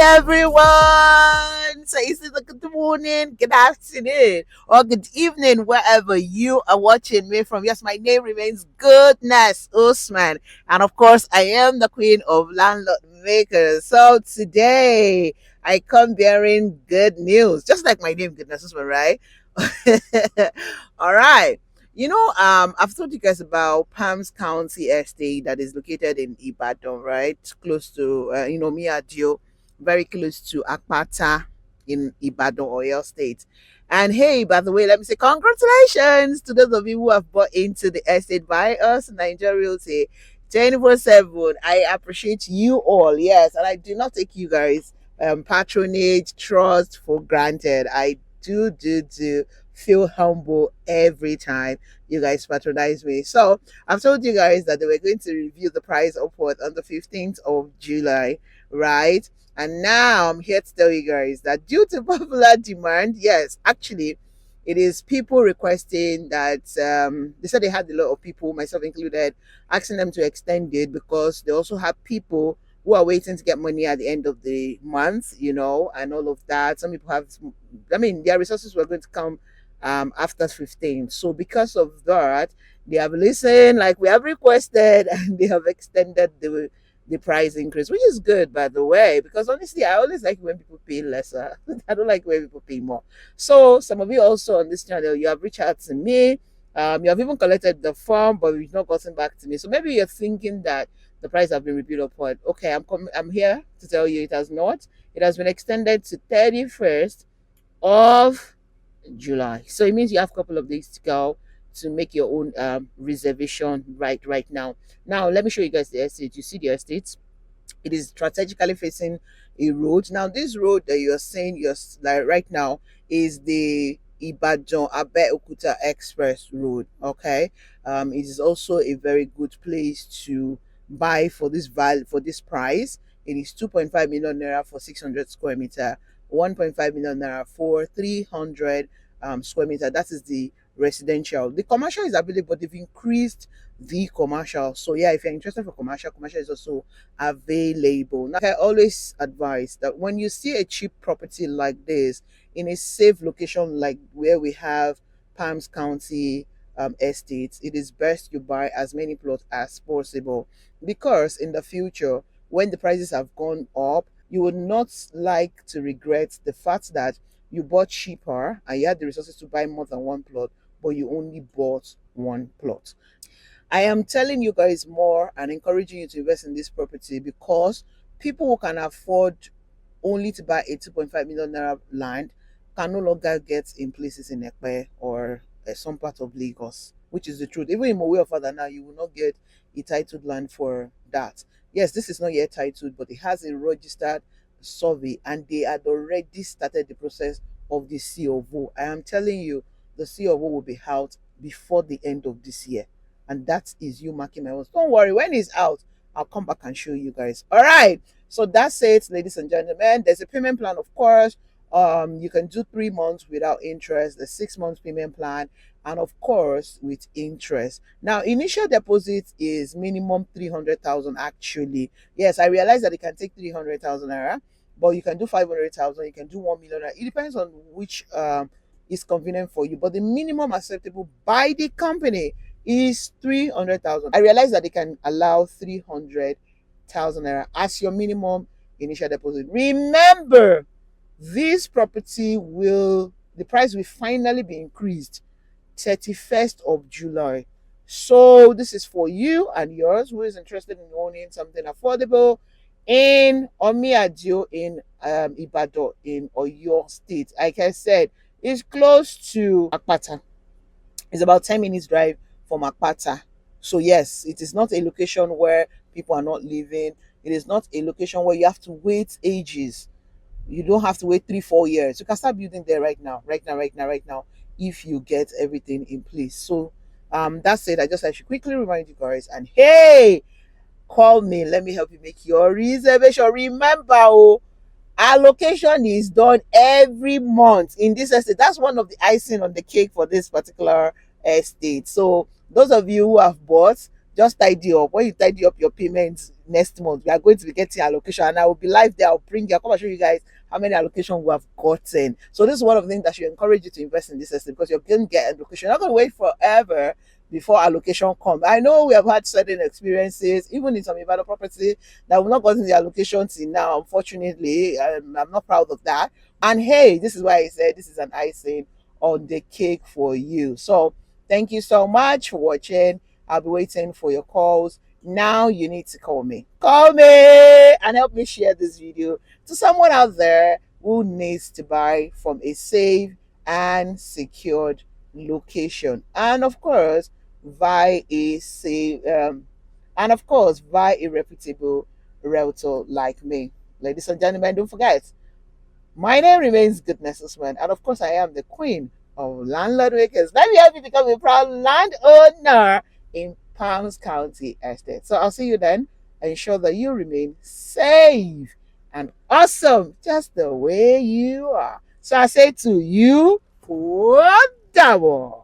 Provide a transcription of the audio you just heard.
everyone. So it's either good morning, good afternoon, or good evening, wherever you are watching me from. Yes, my name remains Goodness Usman. And of course, I am the queen of landlord makers. So today I come bearing good news, just like my name, Goodness Usman, right? All right. I've told you guys about Palms County Estate that is located in Ibadan, right? Close to, Omi-Adio, very close to Apata in Ibadan, Oyo State. And hey, by the way, let me say congratulations to those of you who have bought into the estate by us, Nigeria Realty 24/7. I appreciate you all, yes, and I do not take you guys patronage, trust for granted. I do feel humble every time you guys patronize me. So I've told you guys that they were going to review the price upward on the 15th of July, right? And now I'm here to tell you guys that due to popular demand, yes, actually, it is people requesting that they said they had a lot of people, myself included, asking them to extend it because they also have people who are waiting to get money at the end of the month, and all of that. Some people have, their resources were going to come after 15. So because of that, they have listened, like we have requested, and they have extended the price increase, which is good, by the way, because honestly, I always like when people pay lesser. I don't like when people pay more. So some of you also on this channel, you have reached out to me. You have even collected the form, but you've not gotten back to me. So maybe you're thinking that the price have been reviewed upward. Okay, I'm here to tell you it has not. It has been extended to 31st of July. So it means you have a couple of days to go to make your own reservation right now. Now let me show you guys the estate. You see the estate? It is strategically facing a road. Now this road that you're seeing, you're like right now, is the Ibadan Abeokuta Express Road. Okay, it is also a very good place to buy for this price. It is 2.5 million naira for 600 square meter, 1.5 million naira for 300 square meter. That is the residential. The commercial is available, but they've increased the commercial. So yeah, if you're interested for commercial is also available. Now, I always advise that when you see a cheap property like this in a safe location like where we have Palms County estates, it is best you buy as many plots as possible, because in the future, when the prices have gone up, you would not like to regret the fact that you bought cheaper and you had the resources to buy more than one plot, but you only bought one plot. I am telling you guys more and encouraging you to invest in this property because people who can afford only to buy a 2.5 million naira land can no longer get in places in Ekpe or some part of Lagos, which is the truth. Even in Mowe or further now, you will not get a titled land for that. Yes, this is not yet titled, but it has a registered survey and they had already started the process of the COO. I am telling you, the COO will be out before the end of this year. And that is you marking my words. Don't worry, when it's out, I'll come back and show you guys. All right. So that's it, ladies and gentlemen. There's a payment plan, of course. You can do 3 months without interest, the 6 months payment plan, and of course with interest. Now, initial deposit is minimum 300,000 actually. Yes, I realize that it can take 300,000 naira, but you can do 500,000, you can do 1 million. It depends on which is convenient for you. But the minimum acceptable by the company is 300,000. I realize that they can allow 300,000 naira as your minimum initial deposit. Remember, this property the price will finally be increased 31st of July. So this is for you and yours who is interested in owning something affordable in Omi-Adio in Ibadan in Oyo State. Like I said, it's close to Apata. It's about 10 minutes drive from Apata. So yes, it is not a location where people are not living. It is not a location where you have to wait ages. You don't have to wait 3-4 years. You can start building there right now, if you get everything in place. So that's it. I should quickly remind you guys, and hey, call me. Let me help you make your reservation. Remember, allocation is done every month in this estate. That's one of the icing on the cake for this particular estate. So those of you who have bought, Just tidy up. When you tidy up your payments next month, we are going to be getting allocation, and I will be live there. I'll bring you, I'll come and show you guys how many allocation we have gotten. So this is one of the things that should encourage you to invest in this system, because you're going to get allocation. You're not going to wait forever before allocation comes. I know we have had certain experiences, even in some Ibadan property, that we've not gotten the allocation till now. Unfortunately, I'm not proud of that. And hey, this is why I said this is an icing on the cake for you. So thank you so much for watching. I'll be waiting for your calls. Now you need to call me. Call me and help me share this video to someone out there who needs to buy from a safe and secured location. And of course, via a safe and of course via a reputable realtor like me. Ladies and gentlemen, don't forget, my name remains Goodness Usman, and of course, I am the queen of landlord makers. Let me help you become a proud landowner in Palms County Estate. So I'll see you then. Ensure that you remain safe and awesome, just the way you are. So I say to you, what double.